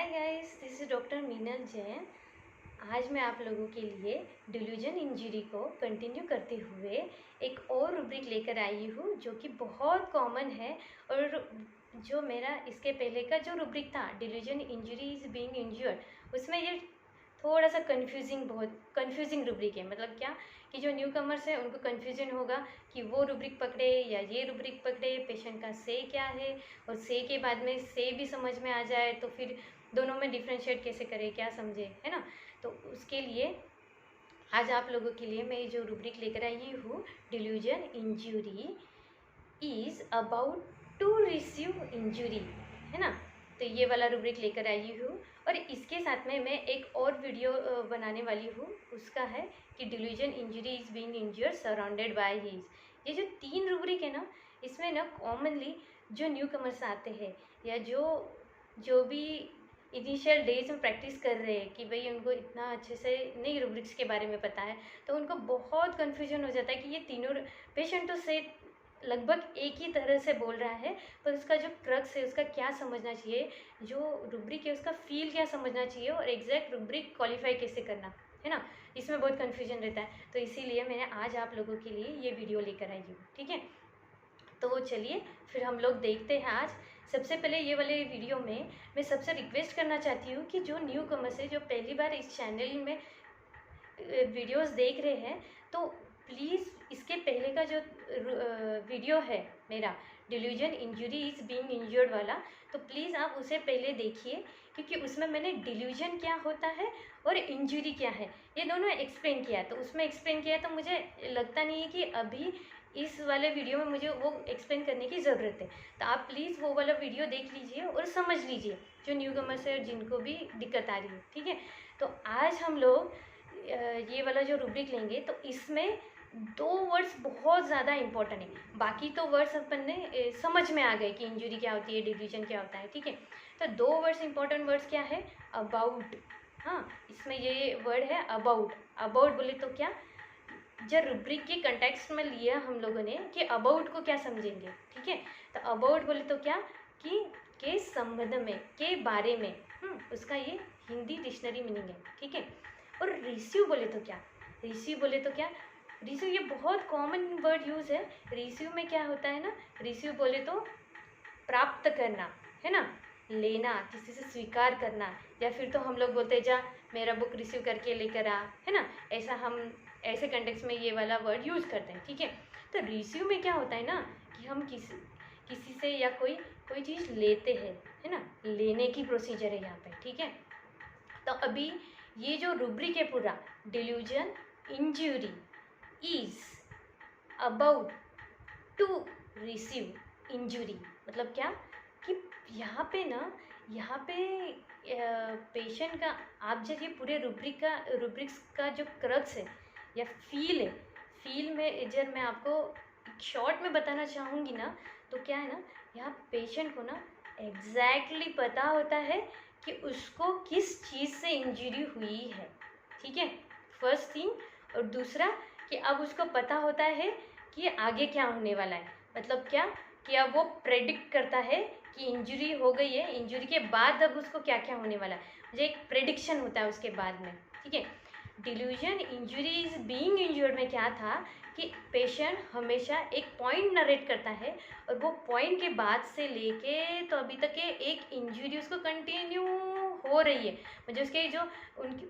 Hi guys, this is doctor Meenal Jain. आज मैं आप लोगों के लिए डिल्यूजन इंजरी को कंटिन्यू करते हुए एक और रूब्रिक लेकर आई हूँ जो कि बहुत कॉमन है। और जो मेरा इसके पहले का जो रूब्रिक था, delusion injury is being injured, उसमें ये थोड़ा सा बहुत कंफ्यूजिंग रूब्रिक है। मतलब क्या कि जो न्यू कमर्स है उनको कंफ्यूजन होगा कि वो रूब्रिक पकड़े या ये रूब्रिक पकड़े, पेशेंट का से क्या है, और से के बाद में से भी समझ में आ जाए तो फिर दोनों में डिफ्रेंशिएट कैसे करें, क्या समझे, है ना। तो उसके लिए आज आप लोगों के लिए मैं जो रूब्रिक लेकर आई हूँ, delusion injury is about to receive injury, है ना। तो ये वाला रूब्रिक लेकर आई हूँ। और इसके साथ में मैं एक और वीडियो बनाने वाली हूँ, उसका है कि delusion injury is being injured surrounded by his. ये जो 3 रूब्रिक है ना, इसमें ना कॉमनली जो न्यू कमर्स आते हैं या जो जो भी इनिशियल डेज में प्रैक्टिस कर रहे हैं कि भाई उनको इतना अच्छे से नई रूब्रिक्स के बारे में पता है, तो उनको बहुत कन्फ्यूजन हो जाता है कि ये तीनों पेशेंट तो से लगभग एक ही तरह से बोल रहा है, पर उसका जो क्रक्स है उसका क्या समझना चाहिए, जो रूब्रिक है उसका फील क्या समझना चाहिए, और एग्जैक्ट रूब्रिक क्वालिफाई कैसे करना है ना, इसमें बहुत कन्फ्यूजन रहता है। तो इसीलिए मैंने आज आप लोगों के लिए ये वीडियो लेकर आई हूँ, ठीक है। तो चलिए फिर हम लोग देखते हैं आज। सबसे पहले ये वाले वीडियो में मैं सबसे रिक्वेस्ट करना चाहती हूँ कि जो न्यू कमर्स है, जो पहली बार इस चैनल में वीडियोस देख रहे हैं, तो प्लीज़ इसके पहले का जो वीडियो है मेरा, delusion injury is being injured वाला, तो प्लीज़ आप उसे पहले देखिए, क्योंकि उसमें मैंने डिल्यूजन क्या होता है और इंजुरी क्या है ये दोनों एक्सप्लेन किया। तो उसमें एक्सप्लेन किया, तो मुझे लगता नहीं है कि अभी इस वाले वीडियो में मुझे वो एक्सप्लेन करने की ज़रूरत है। तो आप प्लीज़ वो वाला वीडियो देख लीजिए और समझ लीजिए, जो न्यू कमर्स है और जिनको भी दिक्कत आ रही है, ठीक है। तो आज हम लोग ये वाला जो रूब्रिक लेंगे, तो इसमें 2 वर्ड्स बहुत ज़्यादा इंपॉर्टेंट है। बाकी तो वर्ड्स अपन ने समझ में आ गए कि इंजुरी क्या होती है, डिवीजन क्या होता है, ठीक है। तो 2 वर्ड्स इंपॉर्टेंट वर्ड्स क्या है, अबाउट। हाँ, इसमें ये वर्ड है अबाउट। अबाउट बोले तो क्या, जब रूब्रिक के कंटेक्स्ट में लिया हम लोगों ने कि अबाउट को क्या समझेंगे, ठीक है। तो अबाउट बोले तो क्या कि के संबंध में, के बारे में, उसका ये हिंदी डिक्शनरी मीनिंग है, ठीक है। और रिसीव बोले तो क्या, रिसीव बोले तो क्या, रिसीव ये बहुत कॉमन वर्ड यूज़ है। रिसीव में क्या होता है ना, रिसीव बोले तो प्राप्त करना, है ना, लेना, किसी से स्वीकार करना, या फिर तो हम लोग बोलते हैं जा मेरा बुक रिसीव करके लेकर आ, है ना। ऐसा हम ऐसे कंटेक्स्ट में ये वाला वर्ड यूज़ करते हैं, ठीक है। तो रिसीव में क्या होता है ना कि हम किसी से या कोई कोई चीज़ लेते हैं, है ना, लेने की प्रोसीजर है यहाँ पे, ठीक है। तो अभी ये जो रूब्रिक है पूरा, delusion injury is about to receive injury, मतलब क्या कि यहाँ पे ना, यहाँ पे पेशेंट का, आप जब ये पूरे रूब्रिक्स का जो क्रक्स है या फील है, फील में जब मैं आपको शॉर्ट में बताना चाहूँगी ना, तो क्या है ना, यहाँ पेशेंट को ना एग्जैक्टली पता होता है कि उसको किस चीज़ से इंजरी हुई है, ठीक है, फर्स्ट थिंग। और दूसरा कि अब उसको पता होता है कि आगे क्या होने वाला है। मतलब क्या कि अब वो प्रेडिक्ट करता है कि इंजरी हो गई है, इंजरी के बाद अब उसको क्या क्या होने वाला है, मुझे एक प्रेडिक्शन होता है उसके बाद में, ठीक है। Delusion injury is being injured में क्या था कि पेशेंट हमेशा एक पॉइंट नरेट करता है, और वो पॉइंट के बाद से लेके तो अभी तक के एक इंजरी उसको कंटिन्यू हो रही है, मुझे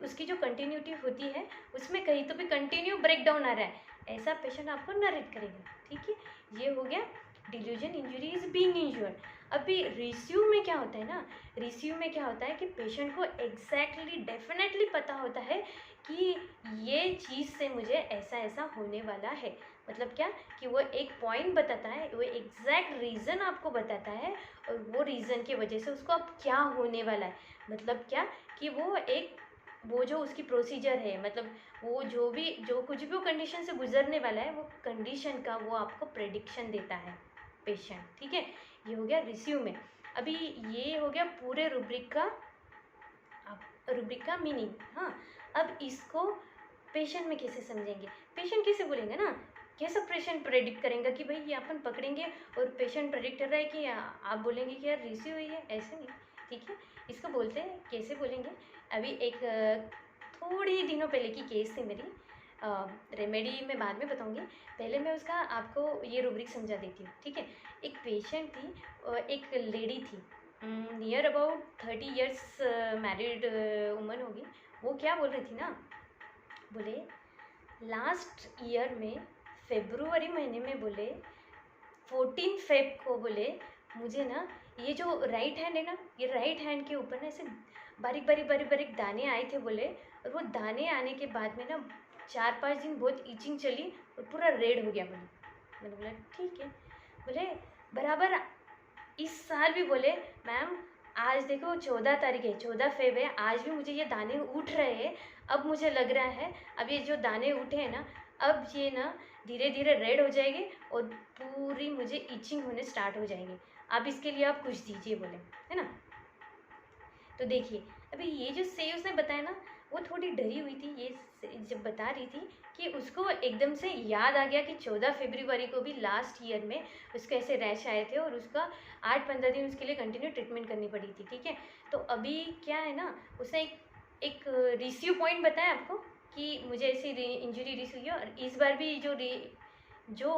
उसकी जो कंटिन्यूटी होती है उसमें कहीं तो भी कंटिन्यू ब्रेक डाउन आ रहा है, ऐसा पेशेंट आपको नरेट करेगा, ठीक है। ये हो गया delusion injury is being injured. अभी रिसीव में क्या होता है ना, रिसीव में क्या होता है कि पेशेंट को एग्जैक्टली डेफिनेटली पता होता है कि ये चीज़ से मुझे ऐसा ऐसा होने वाला है। मतलब क्या कि वो एक पॉइंट बताता है, वो एग्जैक्ट रीज़न आपको बताता है, और वो रीज़न की वजह से उसको अब क्या होने वाला है। मतलब क्या कि वो जो उसकी प्रोसीजर है, मतलब वो जो कुछ भी वो कंडीशन से गुजरने वाला है, वो कंडीशन का वो आपको प्रेडिक्शन देता है पेशेंट, ठीक है। ये हो गया रिसीव में। अभी ये हो गया पूरे रूब्रिक का मीनिंग। हाँ, अब इसको पेशेंट में कैसे समझेंगे, पेशेंट कैसे बोलेंगे ना, कैसा पेशेंट प्रेडिक्ट करेंगे कि भाई ये अपन पकड़ेंगे और पेशेंट प्रेडिक्ट कर रहा है कि आप बोलेंगे कि यार रिसीव हुई है, ऐसे नहीं। ठीक है। इसको बोलते हैं, कैसे बोलेंगे, अभी एक थोड़ी दिनों पहले की केस थी मेरी, रेमेडी मैं बाद में बताऊंगी, पहले मैं उसका आपको ये रूब्रिक समझा देती हूँ, ठीक है। एक पेशेंट थी, एक लेडी थी, near about 30 years married woman होगी। वो क्या बोल रही थी ना, बोले लास्ट ईयर में फेब्रुवरी महीने में बोले 14 फेब को बोले मुझे ना ये जो राइट हैंड है ना, ये राइट हैंड के ऊपर ना ऐसे बारीक बारीक बारीक बारीक दाने आए थे बोले, और वो दाने आने के बाद में ना 4-5 दिन बहुत ईचिंग चली और पूरा रेड हो गया बोले। मैंने बोला ठीक है। बोले बराबर इस साल भी बोले मैम आज देखो 14 तारीख है, 14 फेब है, आज भी मुझे ये दाने उठ रहे हैं। अब मुझे लग रहा है अब ये जो दाने उठे हैं ना, अब ये ना धीरे धीरे रेड हो जाएंगे और पूरी मुझे इचिंग होने स्टार्ट हो जाएंगे। आप इसके लिए आप कुछ दीजिए बोले, है ना। तो देखिए अभी ये जो से उसने बताया ना, वो थोड़ी डरी हुई थी, ये जब बता रही थी कि उसको एकदम से याद आ गया कि 14 फरवरी को भी लास्ट ईयर में उसको ऐसे रैश आए थे और उसका 8-15 दिन उसके लिए कंटिन्यू ट्रीटमेंट करनी पड़ी थी, ठीक है। तो अभी क्या है ना, उसने एक रिसीव पॉइंट बताया आपको कि मुझे ऐसी इंजरी रिसीव हुई, और इस बार भी जो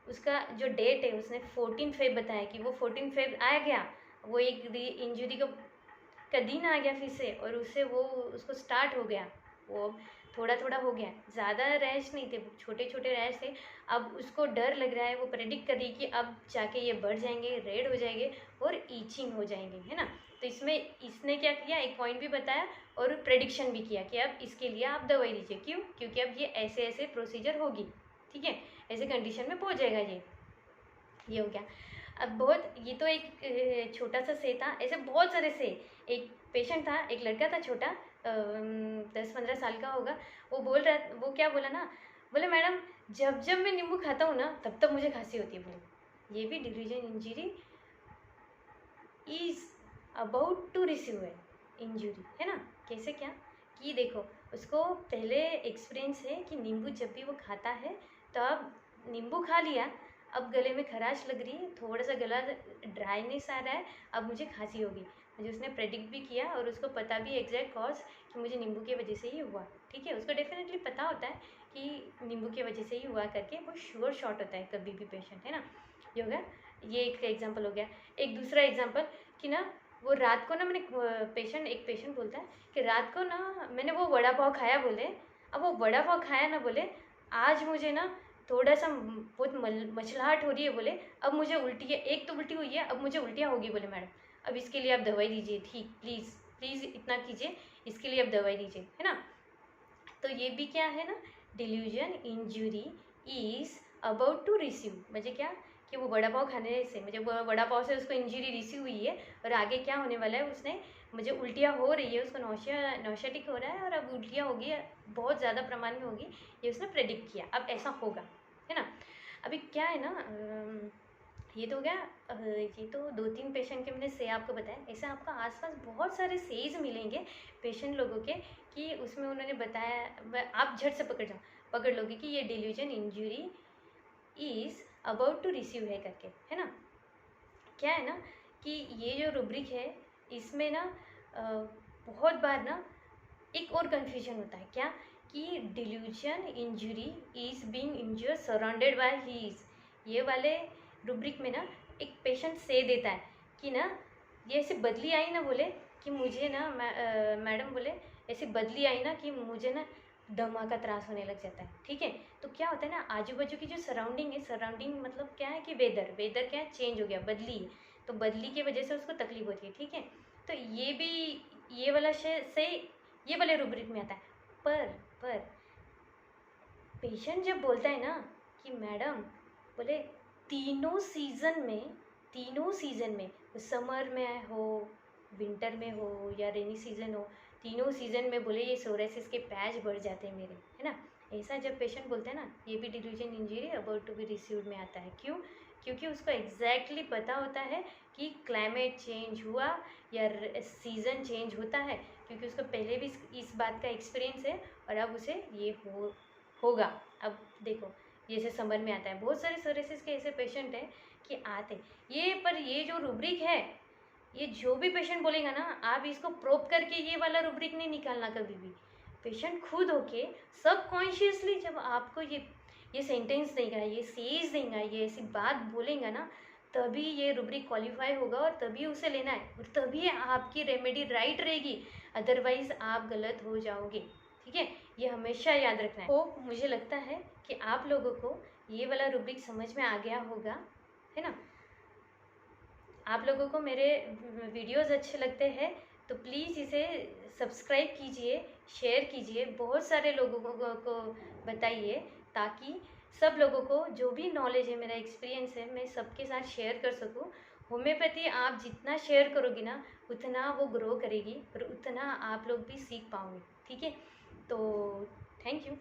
उसका जो डेट है उसने 14 फेब बताया कि वो 14 फेब आ गया, वो एक इंजरी का दिन आ गया फिर से, और उससे वो उसको स्टार्ट हो गया, वो थोड़ा थोड़ा हो गया, ज़्यादा रैश नहीं थे, छोटे छोटे रैश थे। अब उसको डर लग रहा है, वो प्रेडिक्ट कर रही है कि अब जाके ये बढ़ जाएंगे, रेड हो जाएंगे और ईचिंग हो जाएंगे, है ना। तो इसमें इसने क्या किया, एक पॉइंट भी बताया और प्रेडिक्शन भी किया कि अब इसके लिए आप दवाई लीजिए। क्यों? क्योंकि अब ये ऐसे ऐसे प्रोसीजर होगी, ठीक है, ऐसे कंडीशन में पहुँच जाएगा ये हो गया। अब बहुत, ये तो एक छोटा सा से था, ऐसे बहुत सारे से। एक पेशेंट था, एक लड़का था छोटा, 10-15 साल का होगा। वो क्या बोला ना, बोले मैडम जब जब मैं नींबू खाता हूँ ना तब तब मुझे खांसी होती है बोले। ये भी division injury is about to receive है इंजरी, है ना। कैसे क्या कि देखो उसको पहले एक्सपीरियंस है कि नींबू जब भी वो खाता है तो अब नींबू खा लिया, अब गले में खराश लग रही है, थोड़ा सा गला ड्राइनेस आ रहा है, अब मुझे खांसी होगी। मुझे उसने प्रेडिक्ट भी किया और उसको पता भी एग्जैक्ट कॉज कि मुझे नींबू की वजह से ही हुआ, ठीक है। उसको डेफिनेटली पता होता है कि नींबू की वजह से ही हुआ करके, वो श्योर शॉट होता है कभी भी पेशेंट, है ना। ये हो गया, ये एक एग्जाम्पल हो गया। एक दूसरा एग्जाम्पल कि ना वो रात को ना एक पेशेंट बोलता है कि रात को ना मैंने वो वड़ा पाव खाया बोले, अब वो वड़ा पाव खाया ना बोले, आज मुझे ना थोड़ा सा बहुत मचलाहट हो रही है बोले, अब मुझे उल्टी है, एक तो उल्टी हुई है, अब मुझे उल्टियाँ होगी बोले मैडम, अब इसके लिए आप दवाई दीजिए, ठीक प्लीज़ प्लीज़ इतना कीजिए, इसके लिए आप दवाई दीजिए, है ना। तो ये भी क्या है ना, delusion injury is about to receive, मुझे क्या कि वो वड़ा पाव खाने से, मुझे वड़ा पाव से उसको इंजरी रिसीव हुई है और आगे क्या होने वाला है, उसने मुझे उल्टियाँ हो रही है, उसको नौशेटिक हो रहा है और अब उल्टियाँ होगी, बहुत ज़्यादा प्रमाण में होगी, ये उसने प्रेडिक्ट किया, अब ऐसा होगा, है ना। अभी क्या है ना, ये तो हो गया, ये तो 2-3 पेशेंट के मैंने से आपको बताया। ऐसे आपको आसपास बहुत सारे सेज मिलेंगे पेशेंट लोगों के कि उसमें उन्होंने बताया, आप झट से पकड़ लोगे कि ये delusion injury is about to receive है करके, है ना। क्या है ना कि ये जो रूब्रिक है इसमें ना बहुत बार ना एक और कन्फ्यूजन होता है, क्या कि delusion injury is being injured surrounded by his, ये वाले रूब्रिक में ना एक पेशेंट से देता है कि ना ये ऐसे बदली आई ना बोले कि मुझे ना मैडम बोले ऐसी बदली आई ना कि मुझे ना दमा का त्रास होने लग जाता है, ठीक है। तो क्या होता है ना, आजू बाजू की जो सराउंडिंग है, सराउंडिंग मतलब क्या है कि वेदर क्या है, चेंज हो गया, बदली है, तो बदली की वजह से उसको तकलीफ होती है, ठीक है। तो ये भी ये वाला से ये वाले रूब्रिक में आता है। पर पेशेंट जब बोलता है ना कि मैडम बोले तीनों सीज़न में समर में हो, विंटर में हो या रेनी सीज़न हो, तीनों सीज़न में बोले ये सोराइसिस के पैच बढ़ जाते हैं मेरे, है ना। ऐसा जब पेशेंट बोलता है ना, ये भी delusion injury about to be received में आता है। क्यों? क्योंकि उसको एग्जैक्टली पता होता है कि क्लाइमेट चेंज हुआ या सीज़न चेंज होता है, क्योंकि उसको पहले भी इस बात का एक्सपीरियंस है और अब उसे ये होगा। अब देखो जैसे समझ में आता है, बहुत सारे सोराइसिस के ऐसे पेशेंट हैं कि आते ये, पर ये जो रूब्रिक है ये जो भी पेशेंट बोलेगा ना, आप इसको प्रोब करके ये वाला रूब्रिक नहीं निकालना कभी भी। पेशेंट खुद होके सबकॉन्शियसली जब आपको ये सेंटेंस देगा, ये सेज देगा, ये ऐसी बात बोलेगा ना, तभी ये रूब्रिक क्वालिफाई होगा और तभी उसे लेना है और तभी आपकी रेमेडी राइट रहेगी, अदरवाइज आप गलत हो जाओगे। ठीक है, ये हमेशा याद रखना है। तो मुझे लगता है कि आप लोगों को ये वाला रूब्रिक समझ में आ गया होगा, है ना। आप लोगों को मेरे वीडियोस अच्छे लगते हैं तो प्लीज़ इसे सब्सक्राइब कीजिए, शेयर कीजिए, बहुत सारे लोगों को बताइए, ताकि सब लोगों को जो भी नॉलेज है, मेरा एक्सपीरियंस है, मैं सबके साथ शेयर कर सकूं। होम्योपैथी आप जितना शेयर करोगी ना, उतना वो ग्रो करेगी और उतना आप लोग भी सीख पाओगे। ठीक है, तो थैंक यू।